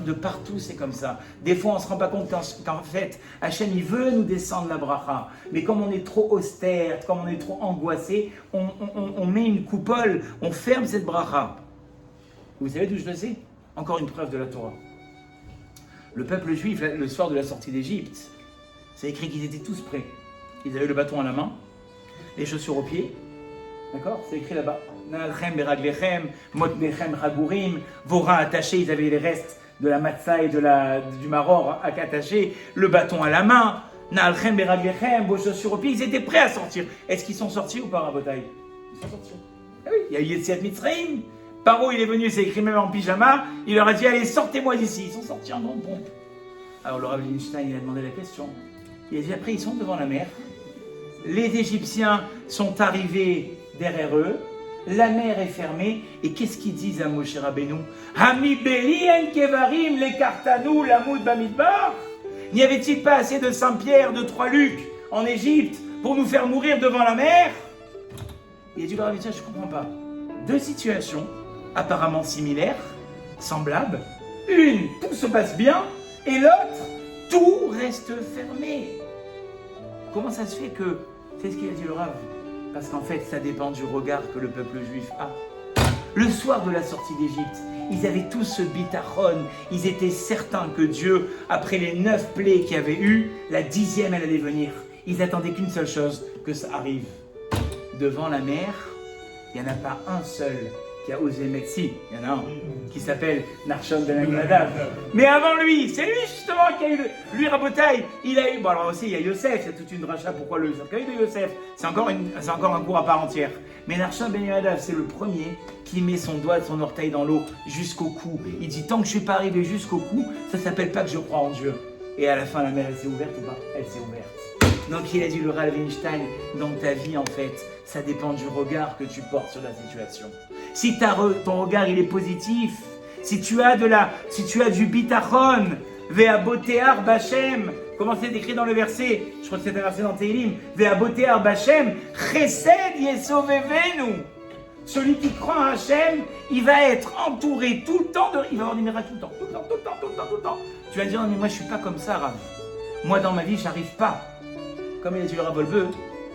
de partout, c'est comme ça. Des fois, on ne se rend pas compte qu'en fait, Hachem, il veut nous descendre la bracha. Mais comme on est trop austère, comme on est trop angoissé, on met une coupole, on ferme cette bracha. Vous savez d'où je le sais? Encore une preuve de la Torah. Le peuple juif, le soir de la sortie d'Égypte, c'est écrit qu'ils étaient tous prêts. Ils avaient le bâton à la main, les chaussures aux pieds. D'accord? C'est écrit là-bas. Na'alchem beraglechem, motnechem ragurim, vos reins attachés, ils avaient les restes de la matzah et du maror attachés, le bâton à la main. Na'alchem beraglechem, vos chaussures aux pieds, ils étaient prêts à sortir. Est-ce qu'ils sont sortis ou pas, Rabotai? Ils sont sortis. Ah oui, il y a eu Yetziat Mitzrayim. Paro, il est venu, c'est écrit même en pyjama, il leur a dit, allez, sortez-moi d'ici. Ils sont sortis en grande pompe. Alors le Rav Einstein, il a demandé la question. Il a dit, après, ils sont devant la mer. Les Égyptiens sont arrivés derrière eux. La mer est fermée. Et qu'est-ce qu'ils disent à Moshe Rabbeinu? Hami Beli en Kevarim, les Kartanou, Lamoud Bamidbar. N'y avait-il pas assez de Saint-Pierre, de Trois-Lucs en Égypte pour nous faire mourir devant la mer? Il a dit, le Rav Einstein, je ne comprends pas. Deux situations apparemment similaires, semblables. Une, tout se passe bien. Et l'autre, tout reste fermé. Comment ça se fait que... C'est ce qu'il a dit le Rav. Parce qu'en fait, ça dépend du regard que le peuple juif a. Le soir de la sortie d'Égypte, ils avaient tous ce bitachon. Ils étaient certains que Dieu, après les 9 plaies qu'il y avait eu, la 10e, elle allait venir. Ils attendaient qu'une seule chose, que ça arrive. Devant la mer, il n'y en a pas un seul qui a osé mettre si. Il y en a un qui s'appelle Narshon ben Aminadav. Mais avant lui, c'est lui justement qui a eu lui Rabotai. Il a eu, bon alors aussi il y a Yosef, c'est toute une dracha, pourquoi le cercueil de Yosef? C'est encore un cours à part entière. Mais Narshon ben Aminadav, c'est le premier qui met son doigt de son orteil dans l'eau jusqu'au cou. Il dit, tant que je ne suis pas arrivé jusqu'au cou, ça ne s'appelle pas que je crois en Dieu. Et à la fin, la mer, elle s'est ouverte ou pas? Elle s'est ouverte. Donc il a dit le Rav Einstein, dans ta vie en fait, ça dépend du regard que tu portes sur la situation. Si ton regard il est positif, si tu as du bitachon, ve'abotear bachem, comment c'est écrit dans le verset? Je crois que c'est un verset dans Tehillim. Ve'abotear bachem, chesed yesovevenu. Celui qui croit en Hachem, il va être entouré tout le temps il va avoir des miracles tout le temps. Tu vas dire, non mais moi je suis pas comme ça, Rav. Moi dans ma vie, j'arrive pas. Comme il a dit le Rav Wolbe,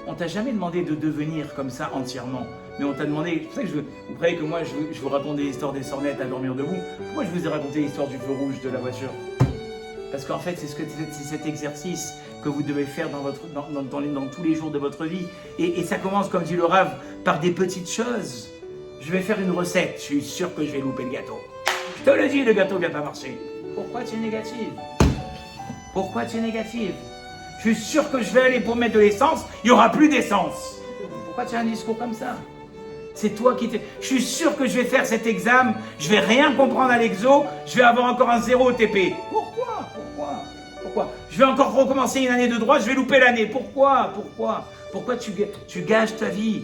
on t'a jamais demandé de devenir comme ça entièrement. Mais on t'a demandé, c'est pour ça que vous croyez que moi je vous raconte des histoires des sornettes à dormir debout. Pourquoi je vous ai raconté l'histoire du feu rouge de la voiture? Parce qu'en fait c'est cet exercice que vous devez faire dans tous les jours de votre vie. Et ça commence, comme dit le Rav, par des petites choses. Je vais faire une recette, je suis sûr que je vais louper le gâteau. Je te le dis, le gâteau ne vient pas marcher. Pourquoi tu es négative? Pourquoi tu es négative? Je suis sûr que je vais aller pour mettre de l'essence, il n'y aura plus d'essence. Pourquoi tu as un discours comme ça? C'est toi qui t'es... Je suis sûr que je vais faire cet examen, je vais rien comprendre à l'exo, je vais avoir encore un 0 au TP. Pourquoi? Je vais encore recommencer une année de droit, je vais louper l'année. Pourquoi tu gages ta vie?